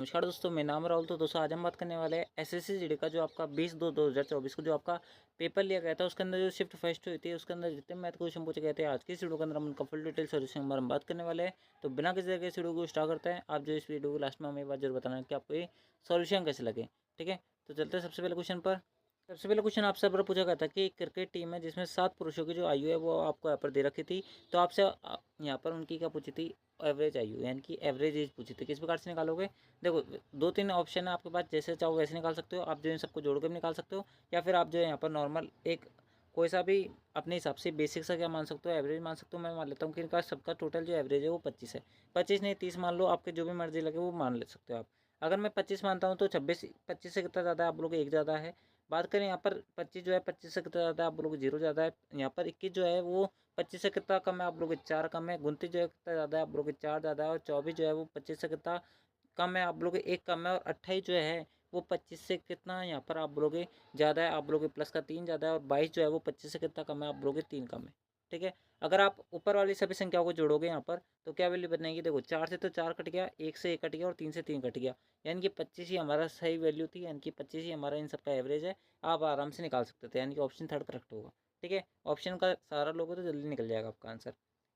नमस्कार दोस्तों, मेरा नाम राहुल। तो दोस्तों आज हम बात करने वाले हैं एसएससी जीडी का जो आपका 20/2/2024 को जो आपका पेपर लिया गया था, उसके अंदर जो शिफ्ट फर्स्ट हुई थी, उसके अंदर जितने मैथ क्वेश्चन पूछे गए थे, आज की इस वीडियो के अंदर हम उनका फुल डिटेल सोल्यूशन हम बात करने वाले हैं। तो बिना किसी तरह के इस वीडियो को स्टार्ट करते हैं। आप जो इस वीडियो को लास्ट में हमें बात जरूर बताना कि आपको ये सोल्यूशन कैसे लगे। ठीक है, तो चलते हैं सबसे पहले क्वेश्चन पर। सबसे पहले क्वेश्चन आपसे पर पूछा गया था कि एक क्रिकेट टीम है जिसमें 7 पुरुषों की जो आयु है वो आपको यहाँ पर दे रखी थी। तो आपसे यहाँ पर उनकी क्या पूछी थी, एवरेज आयु यानी कि एवरेज एज पूछी थी। किस प्रकार से निकालोगे, देखो 2-3 ऑप्शन है आपके पास, जैसे चाहो वैसे निकाल सकते हो। आप जो इन सबको जोड़ के भी निकाल सकते हो, या फिर आप जो है यहाँ पर नॉर्मल एक कोई सा भी अपने हिसाब से बेसिक सा क्या मान सकते हो, एवरेज मान सकते हो। मैं मान लेता हूँ कि इनका सबका टोटल जो एवरेज है वो 25 है। 25 नहीं 30 मान लो, आपके जो भी मर्जी लगे वो मान ले सकते हो आप। अगर मैं 25 मानता हूँ तो 25 से कितना ज़्यादा है, आप लोग एक ज़्यादा है। बात करें यहाँ पर 25 जो है 25 से कितना ज़्यादा है, आप लोग 0 ज़्यादा है। यहाँ पर 21 जो है वो 25 से कितना कम है, आप लोग 4 कम है। 29 जो है कितना ज़्यादा है, आप लोग 4 ज़्यादा है। और 24 जो है वो 25 से कितना कम है, आप बोलोगे 1 कम है। और 28 जो है वो 25 से कितना यहाँ पर आप बोलोगे ज़्यादा है, आप बोलोगे प्लस का 3 ज़्यादा है। और 22 जो है वो 25 से कितना कम है, आप बोलोगे 3 कम है। ठीक है, अगर आप ऊपर वाली सभी संख्याओं को जोड़ोगे यहाँ पर तो क्या वैल्यू बनेगी, देखो 4 से तो 4 कट गया, 1 से 1 कट गया और 3 से 3 कट गया। यानी कि 25 ही हमारा सही वैल्यू थी, यानी कि 25 ही हमारा इन सबका एवरेज है। आप आराम से निकाल सकते थे, यानी कि ऑप्शन थर्ड करेक्ट होगा। ठीक है, ऑप्शन का सारा लोगे तो जल्दी निकल जाएगा आपका आंसर।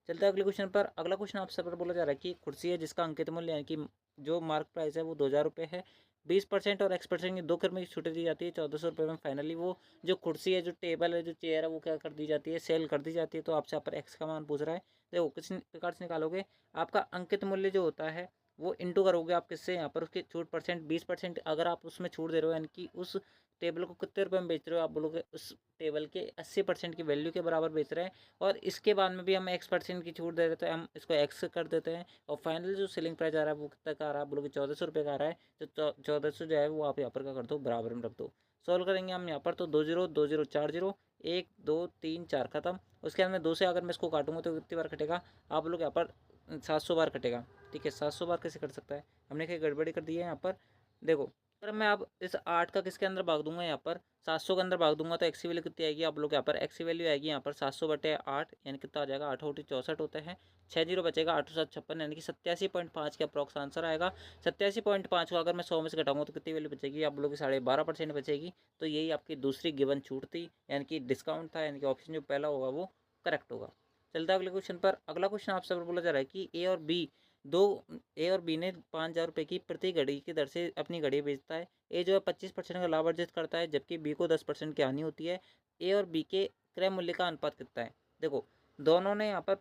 चलते हैं अगले क्वेश्चन पर। अगला क्वेश्चन आपसे पर बोला जा रहा है कि कुर्सी है जिसका अंकित मूल्य यानी कि जो मार्क प्राइस है वो 2000 रुपये है। 20% और X% की 2 किलो में छूट दी जाती है 1400 रुपये में। फाइनली वो जो कुर्सी है, जो टेबल है, जो चेयर है, वो क्या कर दी जाती है, सेल कर दी जाती है। तो आपसे यहाँ पर एक्स का मान पूछ रहा है। देखो किस प्रकार से निकालोगे, आपका अंकित मूल्य जो होता है वो इंटू करोगे आप किससे, यहाँ पर उसकी छूट परसेंट 20%। अगर आप उसमें छूट दे रहे हो यानी कि उस टेबल को कितने रुपये में बेच रहे हो, आप बोलोगे उस टेबल के 80% की वैल्यू के बराबर बेच रहे हैं। और इसके बाद में भी हम X% की छूट दे रहे थे, हम इसको एक्स कर देते हैं। और फाइनल जो सेलिंग प्राइस आ रहा है वो कितना का आ रहा है, बोलोगे 1400 रुपये का आ रहा है। तो 1400 जो है वो आप यहाँ पर क्या कर दो, बराबर में रख दो। सॉल्व करेंगे हम यहाँ पर तो 2 0 2 0 4 0 1 2 3 4 खत्म। उसके बाद में 2 से अगर मैं इसको काटूंगा तो कितनी बार कटेगा, आप लोग यहाँ पर 700 बार कटेगा। ठीक है, 700 बार कैसे कट सकता है, हमने कहीं गड़बड़ी कर दी है यहाँ पर। देखो अगर मैं अब इस 8 का किसके अंदर भाग दूंगा, यहाँ पर 700 के अंदर भाग दूंगा तो एक्स की वैल्यू कितनी आएगी, आप लोग यहाँ पर एक्स की वैल्यू आएगी यहाँ पर 700/8 यानी कितना आ जाएगा, 8 64 होते हैं। 6 जीरो बचेगा, 8 7 56 यानी कि 87.5 के अप्रॉक्स आंसर आएगा। 87.5 को अगर मैं 100 में से घटाऊंगा तो कितनी वैल्यू बचेगी, आप लोग की 12.5% बचेगी। तो यही आपकी दूसरी गिवन छूट थी, यानी कि डिस्काउंट था, यानी कि ऑप्शन जो पहला होगा वो करेक्ट होगा। चलता है अगले क्वेश्चन पर। अगला क्वेश्चन आपसे बोला जा रहा है कि दो ए और बी ने 5000 रुपये की प्रति घड़ी की दर से अपनी घड़ी बेचता है। ए जो है 25% का लाभ अर्जित करता है, जबकि बी को 10% की हानि होती है। ए और बी के क्रय मूल्य का अनुपात कितना है। देखो दोनों ने यहाँ पर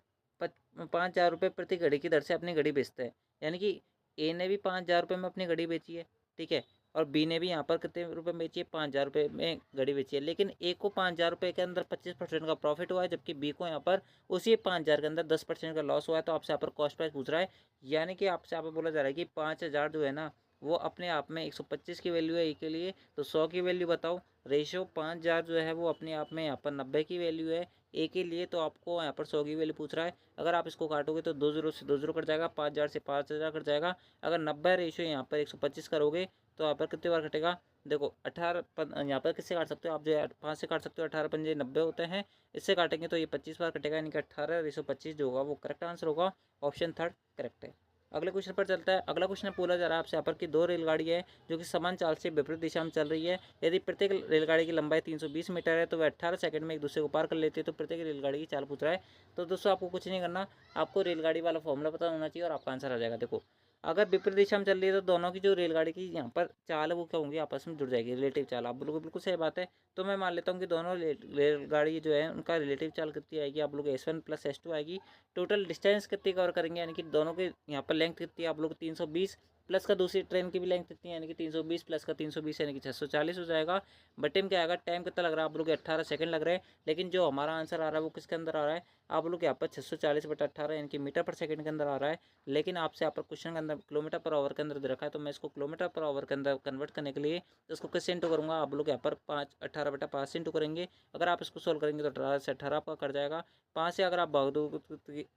5000 रुपये प्रति घड़ी की दर से अपनी घड़ी बेचते हैं, यानी कि ए ने भी 5000 रुपये में अपनी घड़ी बेची है। ठीक है, और बी ने भी यहाँ पर कितने रुपये में बेची है, 5000 रुपये में घड़ी बेची है। लेकिन ए को 5000 रुपये के अंदर 25% का प्रॉफिट हुआ है, जबकि बी को यहाँ पर उसी 5000 के अंदर 10% का लॉस हुआ है। तो आपसे यहाँ पर कॉस्ट प्राइस पूछ रहा है, यानी कि आपसे यहाँ पर बोला जा रहा है कि 5000 जो है ना वो अपने आप में 125 की वैल्यू है ए के लिए, तो 100 की वैल्यू बताओ। रेशियो 5000 जो है वो अपने आप में यहाँ पर 90 की वैल्यू है ए के लिए, तो आपको यहाँ पर 100 की वैल्यू पूछ रहा है। अगर आप इसको काटोगे तो 2 0 से 2 0 कट जाएगा, 5000 से 5000 कट जाएगा। अगर 90 रेशियो यहाँ पर 125 करोगे तो यहाँ पर कितनी बार कटेगा, देखो 18 यहाँ पर किससे काट सकते हो आप, जो है 5 से काट सकते हो, 18 पंजे 90 होते हैं। इससे काटेंगे तो ये 25 बार कटेगा, यानी कि 18/25 जो होगा वो करेक्ट आंसर होगा। ऑप्शन थर्ड करेक्ट है। अगले क्वेश्चन पर चलता है। अगला क्वेश्चन पूछा जा रहा है आपसे यहाँ पर कि 2 रेलगाड़ी है जो कि समान चाल से विपरीत दिशा में चल रही है। यदि प्रत्येक रेलगाड़ी की लंबाई 320 मीटर है तो वह 18 सेकंड में एक दूसरे को पार कर लेती है। तो प्रत्येक रेलगाड़ी की चाल पूछ रहा है। तो दोस्तों आपको कुछ नहीं करना, आपको रेलगाड़ी वाला फॉर्मूला पता होना चाहिए और आपका आंसर आ जाएगा। देखो अगर विपरीत दिशा में चल रही है तो दोनों की जो रेलगाड़ी की यहाँ पर चाल है वो क्या होंगी, आपस में जुड़ जाएगी, रिलेटिव चाल। आप लोग बिल्कुल सही बात है। तो मैं मान लेता हूँ कि दोनों रेलगाड़ी जो है उनका रिलेटिव चाल कितनी आएगी, आप लोग S1 + S2 आएगी। टोटल डिस्टेंस कितनी कवर करेंगे, यानी कि दोनों के यहाँ पर लेंथ कितनी है, आप लोग 320 प्लस का दूसरी ट्रेन की भी लेंथ कितनी है, यानी कि 320 प्लस का 320 यानी कि 640 हो जाएगा। बटे में क्या आएगा, टाइम कितना लग रहा है, आप लोग 18 सेकंड लग रहे हैं। लेकिन जो हमारा आंसर आ रहा है वो किसके अंदर आ रहा है, आप लोग यहाँ पर 640/18 यानी कि मीटर पर सेकंड के अंदर आ रहा है। लेकिन आपसे यहाँ पर क्वेश्चन के अंदर किलोमीटर पर आवर के अंदर दे रखा है, तो मैं इसको किलोमीटर पर आवर के अंदर कन्वर्ट करने के लिए तो इसको किससे इंटू करूँगा, आप लोग यहाँ पर 18/5 से इंटू करेंगे। अगर आप इसको सोल्व करेंगे तो 18 से 18 आपका कट जाएगा। 5 से अगर आप भाग दो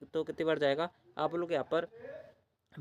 तो कितनी बार जाएगा, आप लोग यहाँ पर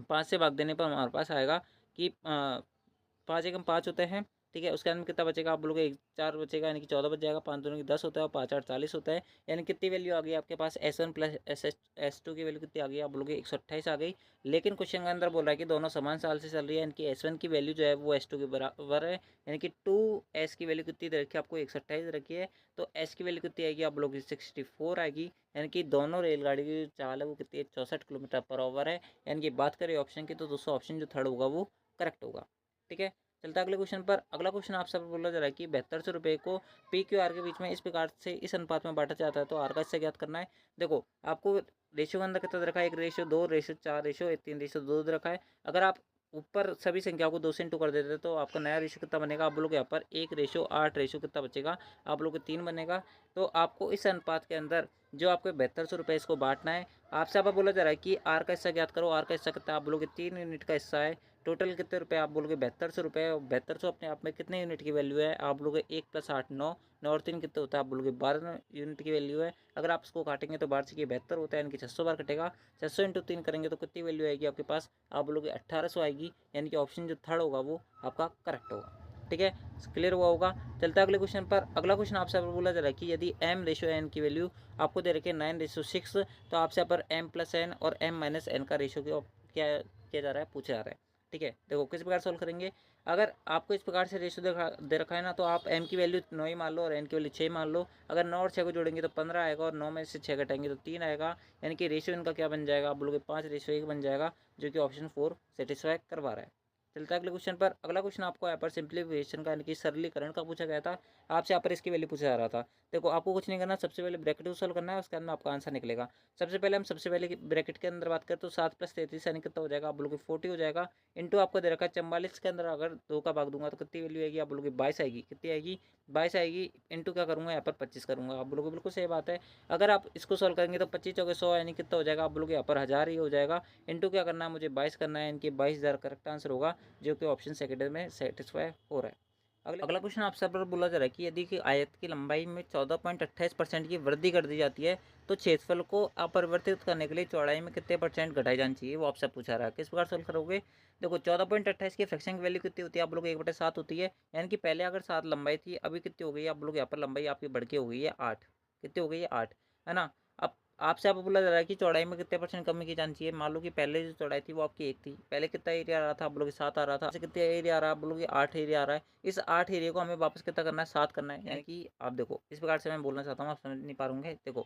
5 से भाग देने पर हमारे पास आएगा कि 5 एकम 5 होते हैं। ठीक है। उसके अंदर कितना बचेगा आप बोलोगे 4 बचेगा, यानी कि 14 बच जाएगा। 5 दूनी 10 होता है और 5 8 40 होता है, यानी कितनी वैल्यू आ गई आपके पास S1 प्लस S2 की वैल्यू कितनी आ गई आप बोलोगे 128 आ गई। लेकिन क्वेश्चन के अंदर बोल रहा है कि दोनों समान साल से चल रही है, यानी कि S1 की वैल्यू जो है वो S2 के बराबर है, यानी कि 2S की वैल्यू कितनी दे रखी है आपको 128 रखी है, तो S की वैल्यू कितनी आएगी आप बोलोगे 64 आएगी, यानी कि दोनों रेलगाड़ी की जो चाल है वो कितनी है 64 किलोमीटर पर आवर है। यानी कि बात करें ऑप्शन की तो दोस्तों ऑप्शन जो थर्ड होगा वो करेक्ट होगा। ठीक है, चलता है अगले क्वेश्चन पर। अगला क्वेश्चन आपसे बोला जा रहा है कि 7200 रुपये को पी क्यू आर के बीच में इस प्रकार से इस अनुपात में बांटा जाता है, तो आर का इससे ज्ञात करना है। देखो आपको रेशियो के अंदर कितना दे रखा है, 1:2, रेशियो 4, रेशियो 3:2 दे रखा है। अगर आप ऊपर सभी संख्याओं को 2 से इंटू कर देते हैं तो आपका नया रेशियो कितना बनेगा आप लोग यहाँ पर 1:8 रेशियो कितना बचेगा आप लोग को 3 बनेगा। तो आपको इस अनुपात के अंदर जो आपको 7200 रुपये इसको बांटना है। आपसे आप बोला जा रहा है कि आर का हिस्सा ज्ञात करो, आर का हिस्सा कितना आप बोलोगे 3 यूनिट का हिस्सा है। टोटल कितने रुपए आप बोलोगे 7200 रुपये, 7200 अपने आप में कितने यूनिट की वैल्यू है आप बोलोगे 1 + 8 9, 9 और 3 कितने होता है आप बोलोगे 12 यूनिट की वैल्यू है। अगर आप इसको काटेंगे तो 12 से 72 होता है, यानी कि 600 बार कटेगा। 600 इंटू 3 करेंगे तो कितनी वैल्यू आएगी आपके पास आप बोलोगे 1800 आएगी, यानी कि ऑप्शन जो थर्ड होगा वो आपका करेक्ट होगा। ठीक है, क्लियर हुआ होगा। चलता है अगले क्वेश्चन पर। अगला क्वेश्चन आपसे बोला जा रहा है कि यदि m/n की वैल्यू आपको दे रखी है 9:6, तो आपसे यहाँ पर m+n और m-n का रेशियो क्या किया जा रहा है पूछा जा रहा है। ठीक है, देखो किस प्रकार सोल्व करेंगे। अगर आपको इस प्रकार से रेशियो दे रखा है ना, तो आप m की वैल्यू 9 ही मान लो और n की वैल्यू 6 मान लो। अगर 9 और 6 को जोड़ेंगे तो 15 आएगा और 9 में से 6 घटाएंगे तो 3 आएगा, यानी कि रेशियो इनका क्या बन जाएगा आप बोलोगे 5:1 बन जाएगा, जो कि ऑप्शन 4 सेटिस्फाई करवा रहा है। चलता है अगले क्वेश्चन पर। अगला क्वेश्चन आपको यहाँ पर सिंप्लीफिकेशन का यानी कि सरलीकरण का पूछा गया था। आपसे यहाँ पर इसकी वैल्यू पूछा जा रहा था। देखो आपको कुछ नहीं करना, सबसे पहले ब्रैकेट को सोल्व करना है, उसके अंदर आपका आंसर निकलेगा। सबसे पहले हम सबसे पहले ब्रैकेट के अंदर बात करें तो 7 + 33 यानी कितना हो जाएगा आप बोलोगे 40 हो जाएगा। इंटू आपको दे रखा है 44 के अंदर अगर 2 का भाग दूंगा तो कितनी वैल्यू आएगी आप बोलोगे 22 आएगी। कितनी आएगी 22 आएगी। इंटू क्या करूँगा यहाँ पर 25 करूँगा आप बोलोगे बिल्कुल सही बात है। अगर आप इसको सोल्व करेंगे तो 25 चौके 100 यानी कितना हो जाएगा आप बोलोगे यहाँ पर 1000 ही हो जाएगा। इंटू क्या करना है मुझे 22 करना है, इनकी 22,000 करेक्ट आंसर होगा, जो कि ऑप्शन सेकंड में सेटिस्फाई हो रहा है। अगला क्वेश्चन आपसे पर बोला जा रहा है कि यदि कि आयत की लंबाई में 14.28% की वृद्धि कर दी जाती है, तो क्षेत्रफल को अपरिवर्तित करने के लिए चौड़ाई में कितने % घटाई जानी चाहिए, वो आपसे पूछा रहा है। किस प्रकार सोल्व करोगे। देखो 14.28 की फ्रैक्शन की वैल्यू कितनी होती है आप लोग 1/7 होती है, यानी कि पहले अगर 7 लंबाई थी अभी कितनी हो गई आप लोग यहाँ पर लंबाई आपकी बढ़ के हो गई है 8। कितनी हो गई है 8, है ना। अब आपसे आप बोला जा रहा है कि चौड़ाई में कितने % कमी की जानी चाहिए। मान लो कि पहले जो चौड़ाई थी वो आपकी 1 थी, पहले कितना एरिया आ रहा था आप बोलोगे 7 आ रहा था, कितना एरिया आ रहा है आप बोलोगे 8 एरिया आ रहा है। इस 8 एरिया को हमें वापस कितना करना है 7 करना है, यानी कि आप देखो इस प्रकार से मैं बोलना चाहता हूँ, आप समझ नहीं पा रहे। देखो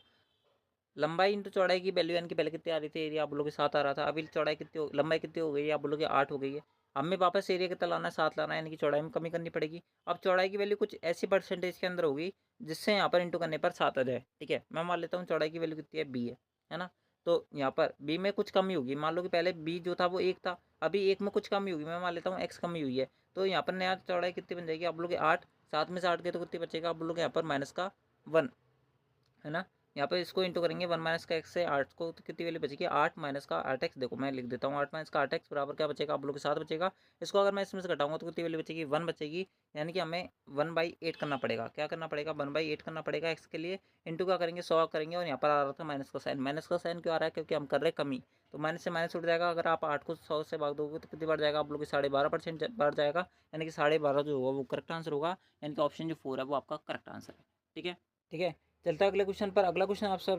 लंबाई इंटू चौड़ाई की वैल्यू, यानी कि पहले कितनी आ रही थी एरिया आप बोलोगे 7 आ रहा था, अभी चौड़ाई कितनी लंबाई कितनी हो गई है आप बोलोगे 8 हो गई है। हमें वापस एरिया कितना लाना है 7 लाना है, यानी कि चौड़ाई में कमी करनी पड़ेगी। अब चौड़ाई की वैल्यू कुछ ऐसी परसेंटेज के अंदर होगी जिससे यहाँ पर इंटू करने पर 7 आ जाए। ठीक है, मैं मान लेता हूँ चौड़ाई की वैल्यू कितनी है बी है ना। तो यहाँ पर बी में कुछ कमी होगी, मान लो कि पहले बी जो था वो 1 था, अभी 1 में कुछ कमी होगी, मैं मान लेता हूँ एक्स कमी हुई है। तो यहाँ पर नया चौड़ाई कितनी बन जाएगी आप बोलोगे 8, 7 में से 8 के तो कितनी बचेगा आप बोलोगे यहाँ पर -1, है ना। यहाँ पे इसको इंटू करेंगे 1 - का एक्स से 8 को, तो कितनी वैल्यू बचेगी 8 - का 8x। देखो मैं लिख देता हूँ 8 - का 8x बराबर क्या बचेगा आप लोग के 7 बचेगा। इसको अगर मैं इसमें से घटाऊंगा तो कितनी वैल्यू बचेगी 1 बचेगी, यानी कि हमें 1/8 करना पड़ेगा। क्या करना पड़ेगा 1/8 करना पड़ेगा एक्स के लिए। इंटू क्या करेंगे 100 करेंगे, और यहाँ पर आ रहा था माइनस का साइन। माइनस का साइन क्यों आ रहा है क्योंकि हम कर रहे हैं कमी, तो माइनस से माइनस उठ जाएगा। अगर आप 8 को 100 से भाग दोगे तो कितनी बढ़ जाएगा आप लोग 12.5% बढ़ जाएगा, यानी कि 12.5 जो होगा वो करेक्ट आंसर होगा, यानी कि ऑप्शन जो 4 है वो आपका करेक्ट आंसर है। ठीक है, ठीक है, चलता है अगले क्वेश्चन पर। अगला क्वेश्चन आपसे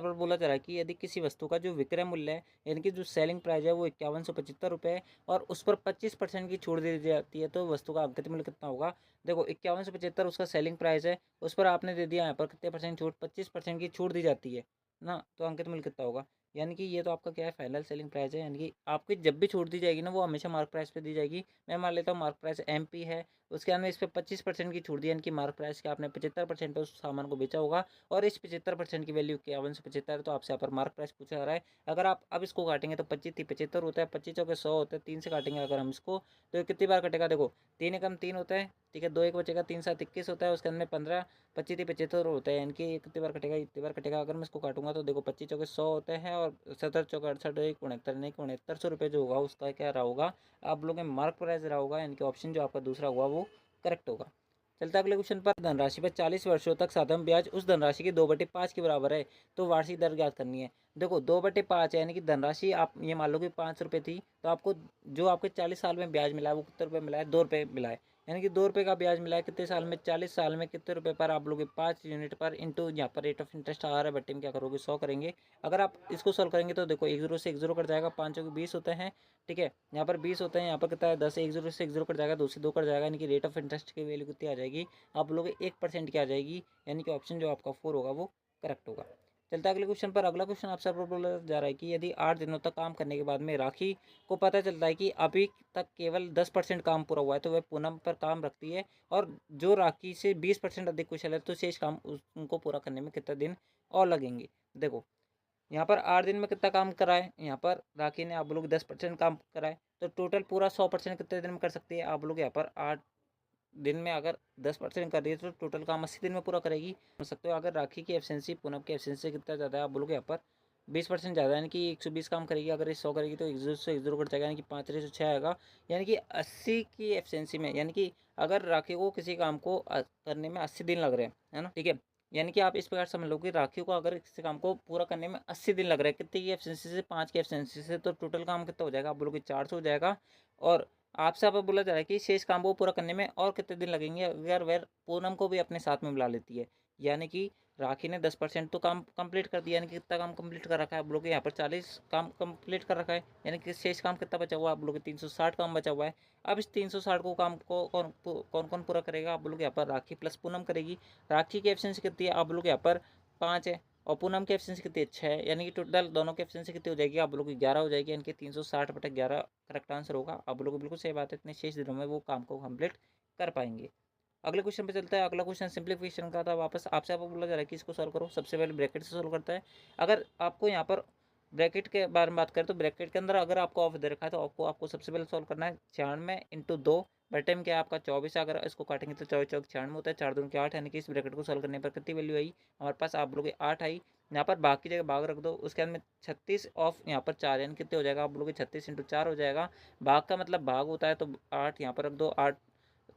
पर बोला जा रहा है कि यदि किसी वस्तु का जो विक्रय मूल्य है, यानी कि जो सेलिंग प्राइस है वो 5175 रुपये है, और उस पर 25% की छूट दे दी जाती है, तो वस्तु का अंकित मूल्य कितना होगा। देखो 5175 उसका सेलिंग प्राइस है, उस पर आपने दे दिया यहाँ पर कितने % छूट, 25% की छूट दी जाती है ना, तो अंकित मूल्य कितना होगा। यानी कि ये तो आपका क्या है फाइनल सेलिंग प्राइस है, यानी कि आपकी जब भी छूट दी जाएगी ना वो हमेशा मार्क प्राइस पे दी जाएगी। मैं मान लेता हूँ मार्क प्राइस MP है, उसके अंदर इस पर 25% की छूट दी, यानी कि मार्क प्राइस के आपने 75% पे उस सामान को बेचा होगा, और इस 75% की वैल्यू 5175, तो आपसे यहाँ पर मार्क प्राइस पूछा जा रहा है। अगर आप अब इसको काटेंगे तो 25 होता है, 25 चौके 100 होता है, 3 से काटेंगे अगर हम इसको तो कितनी बार कटेगा। देखो 3 एकम 3 होता है, ठीक है, 2 एक बचेगा, 3 7 21 होता है, उसके अंदर 15, 25 होता है, यानी कि कितनी बार कटेगा इतनी बार कटेगा। अगर मैं इसको काटूंगा तो देखो 25 चौके 100 होते हैं, और 17 चौके 68 1 69 नहीं 6900 रुपये जो होगा उसका क्या रहा होगा आप लोगों के मार्क प्राइस रहा होगा, यानी कि ऑप्शन जो आपका दूसरा हुआ वो करेक्ट होगा। चलता है अगले क्वेश्चन पर, धनराशि पर 40 वर्षों तक साधारण ब्याज उस धनराशि की 2/5 के बराबर है, तो वार्षिक दर ज्ञात करनी है। देखो 2/5 है, यानी कि धनराशि आप ये मान लो कि 5 रुपये थी, तो आपको जो आपके 40 साल में ब्याज मिला है वो कितने रुपये मिला है, 2 रुपये मिला है। यानी कि 2 रुपये का ब्याज मिला है कितने साल में, 40 साल में, कितने रुपये पर, आप लोग 5 यूनिट पर इंटू यहाँ पर रेट ऑफ इंटरेस्ट आ रहा है, बट्टे में क्या करोगे 100 करेंगे। अगर आप इसको सॉल्व करेंगे तो देखो 1 0 से 1 0 कट जाएगा, 5 के 20 होते हैं, ठीक है, यहाँ पर 20 होते हैं, यहाँ पर कितना है 10, 1 0 से 1 0 कट जाएगा, 2 से 2 कट जाएगा, यानी कि रेट ऑफ इंटरेस्ट की वैल्यू कितनी आ जाएगी, आप लोग 1% की आ जाएगी, यानी कि ऑप्शन जो आपका 4 होगा वो करेक्ट होगा। चलता है अगले क्वेश्चन पर, अगला क्वेश्चन आपसे बोला जा रहा है कि यदि 8 दिनों तक काम करने के बाद में राखी को पता चलता है कि अभी तक केवल 10% काम पूरा हुआ है, तो वह पूनम पर काम रखती है, और जो राखी से 20% अधिक कुशल है, तो शेष काम उनको पूरा करने में कितना दिन और लगेंगे। देखो यहाँ पर 8 दिन में कितना काम करा है, यहाँ पर राखी ने आप लोग 10% काम करा है, तो टोटल पूरा 100% कितने दिन में कर सकती है, आप लोग यहाँ पर 8 दिन में अगर 10% कर रही है तो टोटल काम 80 दिन में पूरा करेगी। समझ सकते हो, अगर राखी की एफिशिएंसी पूनम की एफिशिएंसी से कितना ज़्यादा है, आप बोलोगे यहाँ पर 20% ज़्यादा, यानी कि 120 काम करेगी, अगर ये 100 करेगी तो 1 से 1 कट जाएगा, यानी कि 5 आएगा, यानी कि 80 की एफिशिएंसी में, यानी कि अगर राखी को किसी काम को करने में 80 दिन लग रहे हैं, है ना, ठीक है, यानी कि आप इस प्रकार समझ लो कि राखी को अगर किसी काम को पूरा करने में 80 दिन लग रहे हैं, कितने की एफिशिएंसी से, 5 की एफिशिएंसी से, तो टोटल काम कितना हो जाएगा, आप बोलोगे 400 हो जाएगा। और आपसे आप बोला जा रहा है कि शेष काम को पूरा करने में और कितने दिन लगेंगे, अगर वह पूनम को भी अपने साथ में मिला लेती है, यानी कि राखी ने 10% तो काम कंप्लीट कर दिया, यानी कि कितना काम कंप्लीट कर रखा है, आप लोग यहाँ पर 40 काम कंप्लीट कर रखा है, यानी कि शेष काम कितना बचा हुआ है, आप लोग 360 काम बचा हुआ है। अब इस 360 को काम को कौन कौन पूरा करेगा, आप लोग यहाँ पर राखी प्लस पूनम करेगी। राखी की एफिशिएंसी कितनी है, आप लोग यहाँ पर 5 है, और पूनम की एफिशिएंसी कितनी है 6 है, यानी कि टोटल दोनों की एफिशिएंसी कितनी हो जाएगी, आप लोग की 11 हो जाएगी, यानी कि 360/11 करेक्ट आंसर होगा। आप लोग बिल्कुल सही बात है, इतने शेष दिनों में वो काम को कंप्लीट कर पाएंगे। अगले क्वेश्चन पे चलता है, अगला क्वेश्चन सिंप्लीफिकेशन का था, वापस आपसे आपको बोला जा रहा है कि इसको सॉल्व करो। सबसे पहले ब्रैकेट से सॉल्व करता है। अगर आपको यहाँ पर ब्रैकेट के बारे में बात करें तो ब्रैकेट के अंदर अगर आपको ऑफ दे रखा है तो आपको सबसे पहले सॉल्व करना है 96 × 2, बटे में क्या है आपका 24 है, अगर इसको काटेंगे तो 24 चौक 96 होता है, 4 दूनी के 8, यानी कि इस ब्रैकेट को सॉल्व करने पर कितनी वैल्यू आई हमारे पास, आप लोग 8 आई। यहाँ पर भाग की जगह भाग रख दो, उसके अंदर में 36 ऑफ यहाँ पर 4, यानी कितने हो जाएगा, आप लोग 36 × 4 हो जाएगा। भाग का मतलब भाग होता है, तो 8 यहाँ पर रख दो, 8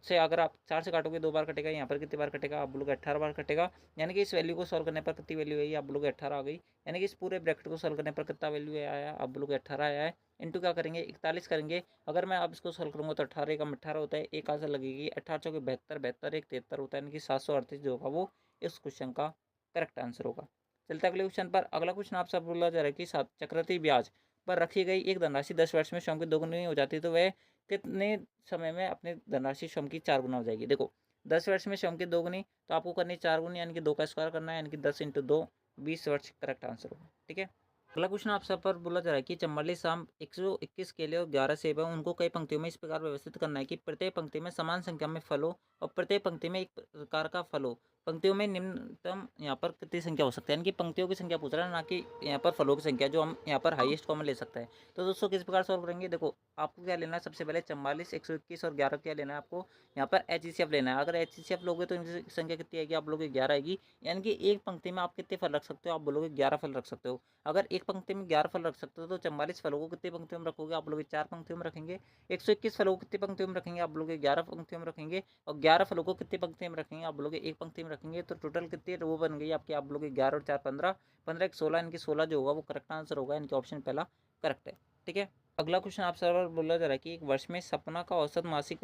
से अगर आप 4 से काटोगे 2 बार कटेगा, यहाँ पर कितनी बार कटेगा, आप बोलोगे 18 बार कटेगा, यानी कि इस वैल्यू को सॉल्व करने पर कितनी वैल्यू आई, आप बोलोगे 18 आ गई, यानी कि इस पूरे ब्रैकेट को सॉल्व करने पर कितना वैल्यू आया, आप बोलोगे 18 आया है। इंटू क्या करेंगे 41 करेंगे, अगर मैं आप इसको सॉल्व करूँगा तो 18 कम 18 होता है, एक आंसर लगेगी, 18 चौके 72, 72 एक 73 होता है, यानी कि 738 जो होगा वो इस क्वेश्चन का करेक्ट आंसर होगा। चलते अगले क्वेश्चन पर, अगला क्वेश्चन आपसे बोला जा रहा है कि चक्रवृद्धि ब्याज पर रखी गई एक धनराशि 10 वर्ष में स्वयं की दोगुनी हो जाती है, तो वह कितने समय में अपने धनराशि स्वयं की 4 गुना हो जाएगी। देखो 10 वर्ष में स्वयं की दोगुनी, तो आपको करनी 4 गुनी, यानी कि 2 का स्क्वायर करना है, यानी कि 10 × 2 20 वर्ष करेक्ट आंसर होगा, ठीक है। अगला क्वेश्चन आपसे पर बोला जा रहा है कि 44 आम, 121 केले और 11 सेब है, उनको कई पंक्तियों में इस प्रकार व्यवस्थित करना है कि प्रत्येक पंक्ति में समान संख्या में फल हो और प्रत्येक पंक्ति में एक प्रकार का फल हो। पंक्तियों में निम्नतम यहाँ पर कितनी संख्या हो सकती है, यानी कि पंक्तियों की संख्या पूछ रहा है, ना कि यहाँ पर फलों की संख्या, जो हम यहाँ पर हाईएस्ट कॉमन ले सकते हैं। तो दोस्तों किस प्रकार सॉल्व करेंगे, देखो आपको क्या लेना है, सबसे पहले 44, 121 और 11 क्या लेना है, आपको यहाँ पर HCF लेना है। अगर HCF लोगे तो इनकी संख्या कितनी आएगी, आप लोगे 11 आएगी, यानी कि एक पंक्ति में आप कितने फल रख सकते हो, आप बोलोगे 11 फल रख सकते हो। अगर एक पंक्ति में 11 फल रख सकते हो तो 44 फलों को कितनी पंक्तियों में रखोगे, आप लोग 4 पंक्तियों में रखेंगे। 121 फलों को कितनी पंक्तियों में रखेंगे, आप लोग 11 पंक्तियों में रखेंगे, और 11 फलों को कितनी पंक्तियों में रखेंगे, आप लोग एक पंक्ति में रखेंगे। तो टोटल कितनी रो बन गई आपकी, आप लोग 11 और 4 15, 15 एक 16, इनकी 16 जो होगा वो करेक्ट आंसर होगा, इनके ऑप्शन पहला करेक्ट है, ठीक है। अगला क्वेश्चन आप सर बोला जा रहा है कि एक वर्ष में सपना का औसत मासिक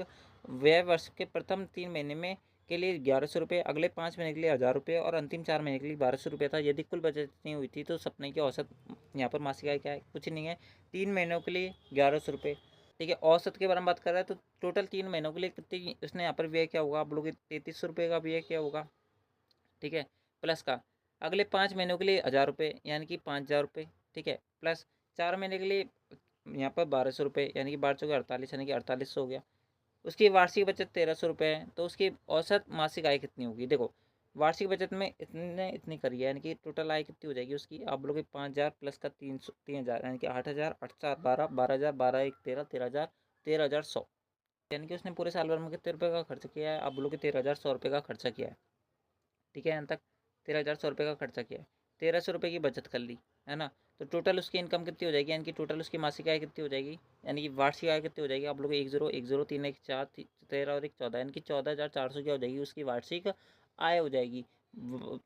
व्यय वर्ष के प्रथम 3 महीने में के लिए 1100 रुपये, अगले 5 महीने के लिए 1000 रुपये और अंतिम 4 महीने के लिए 1200 रुपये था। यदि कुल बचत नहीं हुई थी तो सपने की औसत यहाँ पर मासिक आय क्या है, कुछ नहीं है, 3 महीनों के लिए 1100 रुपये, ठीक है। औसत के बारे में बात कर रहा है तो टोटल 3 महीनों के लिए कितनी उसने यहाँ पर व्यय क्या होगा, आप लोग 3300 रुपये का व्यय क्या होगा, ठीक है, प्लस का अगले 5 महीनों के लिए 1000 रुपये, यानी कि 5000 रुपये, ठीक है, प्लस 4 महीने के लिए यहाँ पर 1200 रुपये, यानी कि 12 48, यानी कि 4800 हो गया। उसकी वार्षिक बचत 1300 रुपये है, तो उसकी औसत मासिक आय कितनी होगी, देखो वार्षिक बचत में इतनी करी है, यानी कि टोटल आय कितनी हो जाएगी उसकी, आप लोग 5000 प्लस का 3000, यानी कि 8000, 8000 12, 12000, 12 1 13, 13000, 13100, यानी कि उसने पूरे साल भर में कितने रुपये का खर्च किया है, आप लोग 13100 रुपये का खर्चा किया है, ठीक है। यहाँ तक 13100 रुपये का खर्चा किया है, 1300 रुपये की बचत कर ली, है ना। तो टोटल उसकी इनकम कितनी हो जाएगी, यानी कि टोटल उसकी मासिक आय कितनी हो जाएगी, यानी कि वार्षिक आय कितनी हो जाएगी आप लोग 10 3 1 4 13 और 1 14, यानी कि 14,400 क्या हो जाएगी उसकी वार्षिक आय हो जाएगी।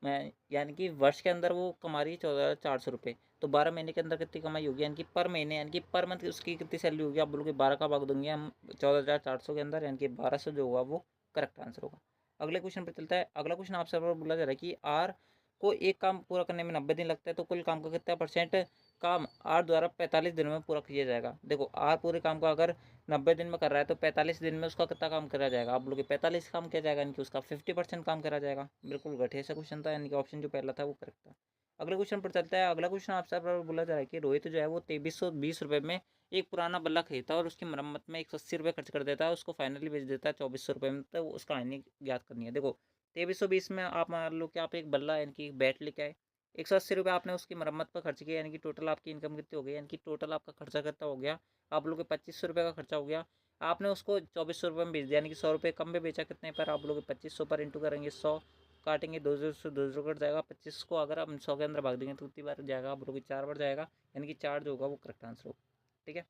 मैं यानी कि वर्ष के अंदर वो कमा रही है 14,400 रुपये, तो 12 महीने के अंदर कितनी कमाई होगी, यानी कि पर महीने, यानी कि पर मंथ उसकी कितनी सैलरी होगी। आप बोलोगे 12 का भाग देंगे हम 14,400 के अंदर, यानी कि 1200 जो होगा वो करेक्ट आंसर होगा। अगले क्वेश्चन पर चलता है। अगला क्वेश्चन आपसे बोला जा रहा है कि आर को एक काम पूरा करने में 90 दिन लगता है, तो कुल काम का कितना परसेंट काम आर द्वारा 45 दिनों में पूरा किया जाएगा। देखो आर पूरे काम को अगर 90 दिन में कर रहा है तो 45 दिन में उसका कितना काम करा जाएगा। आप लोग 45 काम किया जाएगा, यानी कि उसका 50% काम करा जाएगा। बिल्कुल घटिया सा क्वेश्चन था, यानी कि ऑप्शन जो पहला था वो करेक्ट था। अगले क्वेश्चन पर चलता है। अगला क्वेश्चन आपसे बोला जा रहा है कि रोहित जो है वो 2320 रुपये में एक पुराना बल्ला खरीदता है और उसकी मरम्मत में 180 रुपये खर्च कर देता है, उसको फाइनली बेच देता है 2400 रुपये में, तो उसका हानि ज्ञात करनी है। देखो 2320 में आप मान लो कि आप एक बल्ला यानी कि बैट लेके आए, 180 रुपये आपने उसकी मरम्मत पर खर्च किया, यानी कि टोटल आपकी इनकम कितनी हो गई, यानी कि टोटल आपका खर्चा कितना हो गया, आप लोग के 2500 रुपये का खर्चा हो गया। आपने उसको 2400 रुपये में बेच दिया, यानी कि 100 रुपये कम में बेचा, कितने पर आप लोग 2500 पर इंटू करेंगे 100, काटेंगे 2 से 2 कट जाएगा 25 को अगर हम 100 के अंदर भाग देंगे तो कितनी बार जाएगा, आप लोग 4 बार जाएगा, यानी कि 4 जो होगा वो करेक्ट आंसर होगा। ठीक है,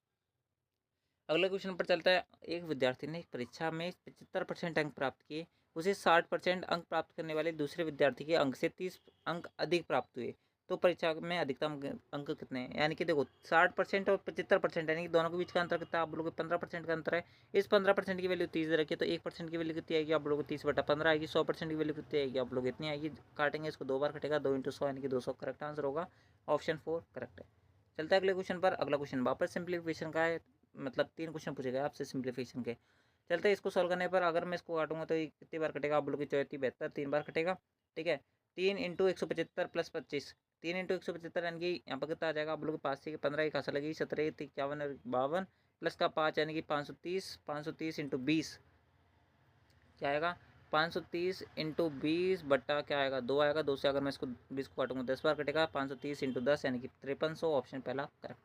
अगले क्वेश्चन पर चलता है। एक विद्यार्थी ने परीक्षा में 75% अंक प्राप्त किए, उसे 60% अंक प्राप्त करने वाले दूसरे विद्यार्थी के अंक से 30 अंक अधिक प्राप्त हुए, तो परीक्षा में अधिकतम अंक कितने हैं। यानी कि देखो 60% और 75%, यानी कि दोनों के बीच का अंतर कितना, आप लोगों को 15% का अंतर है। इस 15% की वैल्यू 30 रखिए तो 1% की वैल्यू कितनी आएगी, आप लोगों को 30/15 आएगी। 100% की वैल्यू कितनी आएगी, आप लोग इतनी आएगी। काटेंगे इसको 2 बार कटेगा, 2 × 100 यानी कि 200 करेक्ट आंसर होगा। ऑप्शन 4 करेक्ट है। चलता है अगले क्वेश्चन पर। अगला क्वेश्चन वापस सिंप्लीफिकेशन का है, मतलब 3 क्वेश्चन पूछे गए आपसे सिंप्लीफिकेशन के। चलते हैं इसको सॉल्व करने पर। अगर मैं इसको काटूंगा तो ये कितनी बार कटेगा, आप बोलोगे 34 72, 3 बार कटेगा। ठीक है, 3 × 175 + 25, 3 × 175 यानी कि यहाँ पर कितना आ जाएगा, आप बोलोगे 5 से 15 की खासा लगेगी, 17 51 और 52 प्लस का 5 यानी कि 530, 530 × 20 क्या आएगा, 530 × 20 बट्टा क्या आएगा, 2 आएगा। 2 से अगर मैं इसको 20 को काटूंगा 10 बार कटेगा, 530 × 10 यानी कि 5300, ऑप्शन पहला करेक्ट।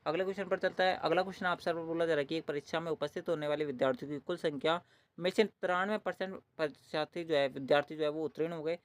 अगले क्वेश्चन पर चलता है। अगला क्वेश्चन आपसे बोला जा रहा है कि एक परीक्षा में उपस्थित होने वाले विद्यार्थियों की कुल संख्या में से 93% परीक्षार्थी जो है विद्यार्थी जो है वो उत्तीर्ण हो गए,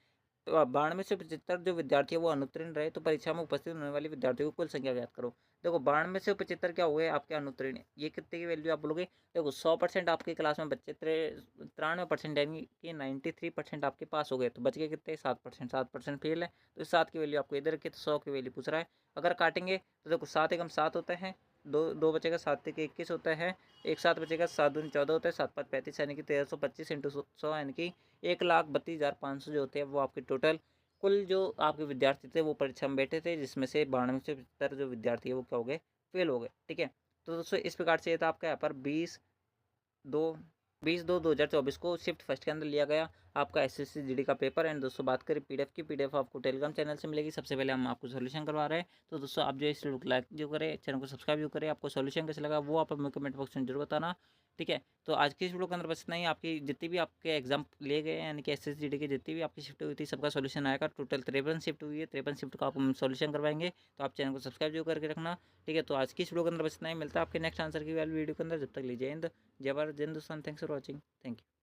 तो 92 से 75 जो विद्यार्थी है वो अनुत्तीर्ण रहे, तो परीक्षा में उपस्थित होने वाले विद्यार्थियों की कुल संख्या ज्ञात करो। देखो 92 से 75 क्या हुए आपके अनुत्तीर्ण, ये कितने की वैल्यू आप बोलोगे। देखो 100% आपकी क्लास में बच्चे 93% यानी कि 93% आपके पास हो गए, तो बच गए कितने 7%, 7% फेल है, तो इस 7 की वैल्यू आपको इधर रखिए, तो 100 की वैल्यू पूछ रहा है। अगर काटेंगे तो देखो 7 एकम 7 होता है, दो दो बचेगा, 7 के 21 होता है, एक 7 बचेगा, 7 दूनी 14 होता है, 7 5 35 यानी कि 1325 × 100 यानी कि 1,32,500 जो होते हैं वो आपके टोटल कुल जो आपके विद्यार्थी थे वो परीक्षा में बैठे थे, जिसमें से 92 से 75 जो विद्यार्थी है वो क्या हो गए, फेल हो गए। ठीक है, तो दोस्तों इस प्रकार से ये था आपका यहाँ पर 20/2/2024 को शिफ्ट फर्स्ट के अंदर लिया गया आपका एसएससी जीडी का पेपर। एंड दोस्तों बात करें पीडीएफ की, पीडीएफ आपको टेलीग्राम चैनल से मिलेगी। सबसे पहले हम आपको सॉल्यूशन करवा रहे हैं, तो दोस्तों आप जो इस वीडियो को लाइक जो करें, चैनल को सब्सक्राइब जो करें, आपको सॉल्यूशन कैसे लगा वो आप हमें कमेंट बॉक्स में जरूर बताना। ठीक है, तो आज की इस वीडियो के अंदर बस इतना ही। आपकी जितनी भी आपके एग्जाम लिए गए यानी कि एसएससी जीडी की जितनी भी आपकी शिफ्ट हुई थी सबका सॉल्यूशन आएगा। टोटल 53 शिफ्ट हुई है, 53 शिफ्ट का आप सॉल्यूशन करवाएंगे, तो आप चैनल को सब्सक्राइब जो करके रखना। ठीक है, तो आज की इस वीडियो के अंदर बस इतना ही। मिलता है आपके नेक्स्ट आंसर की वीडियो के अंदर, जब तक लीजिए जय हिंद, जय भारत, जय Hindustan. Thanks for watching, thank you.